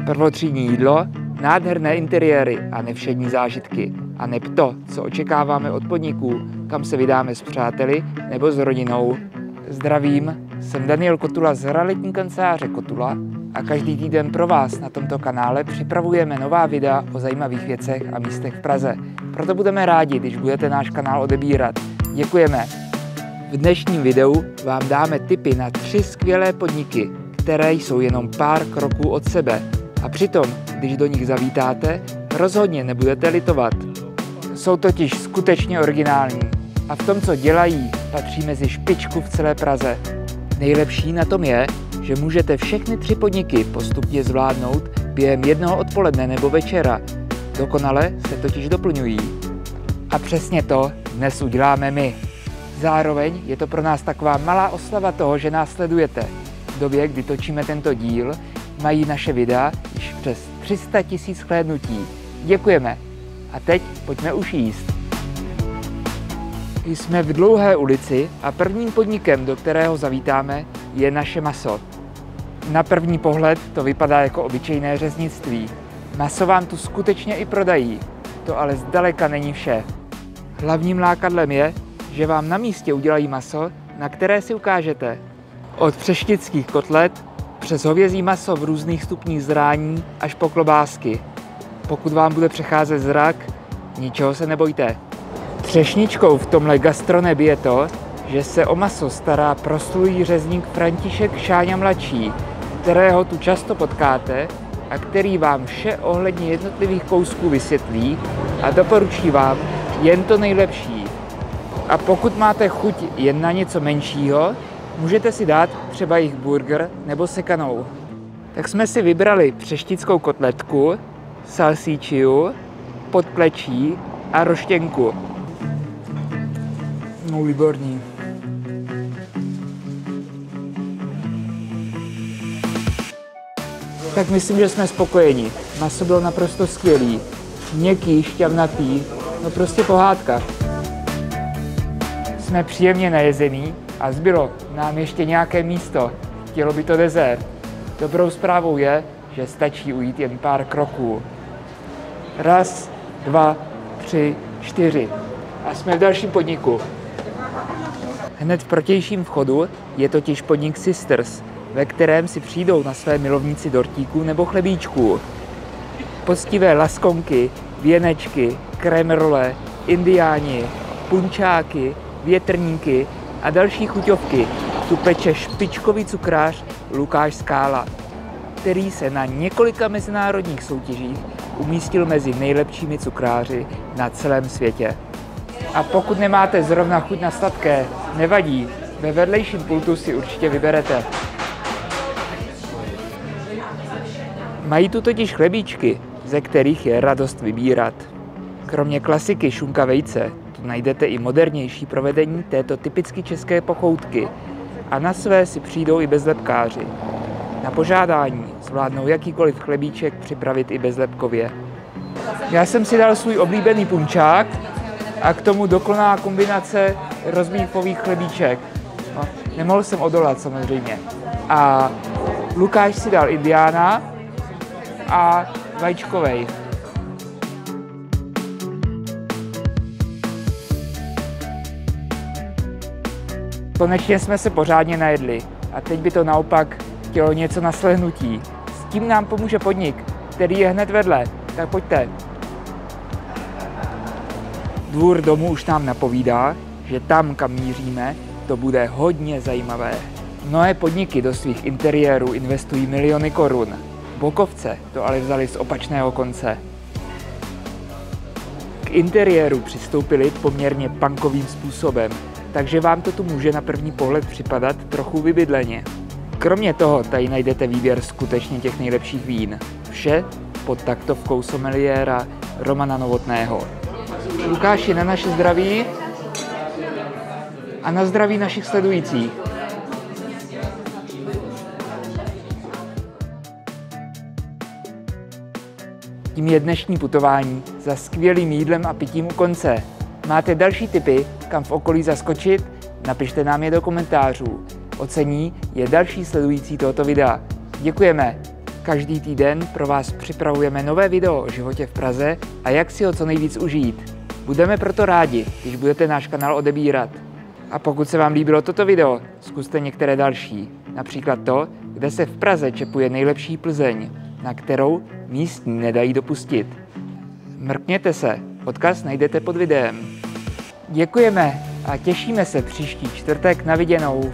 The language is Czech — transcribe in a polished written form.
prvotřídní jídlo, nádherné interiéry a nevšední zážitky. A neb to, co očekáváme od podniků, kam se vydáme s přáteli nebo s rodinou. Zdravím, jsem Daniel Kotula z realitní kanceláře Kotula a každý týden pro vás na tomto kanále připravujeme nová videa o zajímavých věcech a místech v Praze. Proto budeme rádi, když budete náš kanál odebírat. Děkujeme. V dnešním videu vám dáme tipy na 3 skvělé podniky, které jsou jenom pár kroků od sebe. A přitom, když do nich zavítáte, rozhodně nebudete litovat. Jsou totiž skutečně originální a v tom, co dělají, patří mezi špičku v celé Praze. Nejlepší na tom je, že můžete všechny 3 podniky postupně zvládnout během jednoho odpoledne nebo večera. Dokonale se totiž doplňují. A přesně to dnes uděláme my. Zároveň je to pro nás taková malá oslava toho, že nás sledujete. V době, kdy točíme tento díl, mají naše videa již přes 300 000 shlédnutí. Děkujeme. A teď pojďme už jíst. Jsme v dlouhé ulici a prvním podnikem, do kterého zavítáme, je Naše maso. Na první pohled to vypadá jako obyčejné řeznictví. Maso vám tu skutečně i prodají. To ale zdaleka není vše. Hlavním lákadlem je, že vám na místě udělají maso, na které si ukážete. Od přeštických kotlet přes hovězí maso v různých stupních zrání až po klobásky. Pokud vám bude přecházet zrak, ničeho se nebojte. Třešničkou v tomhle gastronebi je to, že se o maso stará proslulý řezník František Šáňa mladší, kterého tu často potkáte a který vám vše ohledně jednotlivých kousků vysvětlí a doporučí vám jen to nejlepší. A pokud máte chuť jen na něco menšího, můžete si dát třeba jejich burger nebo sekanou. Tak jsme si vybrali přeštickou kotletku, salsíčiu, podklečí a roštěnku. No, výborný. Tak myslím, že jsme spokojeni. Maso bylo naprosto skvělý. Měkký, šťavnatý, no prostě pohádka. Jsme příjemně najezený a zbylo nám ještě nějaké místo. Chtělo by to dezert. Dobrou zprávou je, že stačí ujít jen pár kroků. 1, 2, 3, 4. A jsme v dalším podniku. Hned v protějším vchodu je totiž podnik Sisters, ve kterém si přijdou na své milovníci dortíků nebo chlebíčků. Poctivé laskonky, věnečky, krémrole, indiáni, punčáky, větrníky a další chuťovky tu peče špičkový cukrář Lukáš Skála, který se na několika mezinárodních soutěžích umístil mezi nejlepšími cukráři na celém světě. A pokud nemáte zrovna chuť na sladké, nevadí, ve vedlejším pultu si určitě vyberete. Mají tu totiž chlebíčky, ze kterých je radost vybírat. Kromě klasiky šunka vejce, tu najdete i modernější provedení této typicky české pochoutky a na své si přijdou i bezlepkáři. Na požádání zvládnou jakýkoliv chlebíček připravit i bezlepkově. Já jsem si dal svůj oblíbený punčák a k tomu dokonalá kombinace rozbífových chlebíček. No, nemohl jsem odolat samozřejmě. A Lukáš si dal indiána a vajíčkovej. Konečně jsme se pořádně najedli a teď by to naopak chtělo něco na slehnutí. S tím nám pomůže podnik, který je hned vedle. Tak pojďte. Dvůr domu už nám napovídá, že tam, kam míříme, to bude hodně zajímavé. Mnohé podniky do svých interiérů investují miliony korun. Bokovce to ale vzali z opačného konce. K interiéru přistoupili poměrně punkovým způsobem, takže vám to tu může na první pohled připadat trochu vybydleně. Kromě toho tady najdete výběr skutečně těch nejlepších vín. Vše pod taktovkou someliéra Romana Novotného. Lukáši, na naše zdraví a na zdraví našich sledujících. Tím je dnešní putování za skvělým jídlem a pitím u konce. Máte další tipy, kam v okolí zaskočit? Napište nám je do komentářů. Ocení je další sledující tohoto videa. Děkujeme. Každý týden pro vás připravujeme nové video o životě v Praze a jak si ho co nejvíc užít. Budeme proto rádi, když budete náš kanál odebírat. A pokud se vám líbilo toto video, zkuste některé další. Například to, kde se v Praze čepuje nejlepší Plzeň, na kterou místní nedají dopustit. Mrkněte se, odkaz najdete pod videem. Děkujeme a těšíme se příští čtvrtek na viděnou.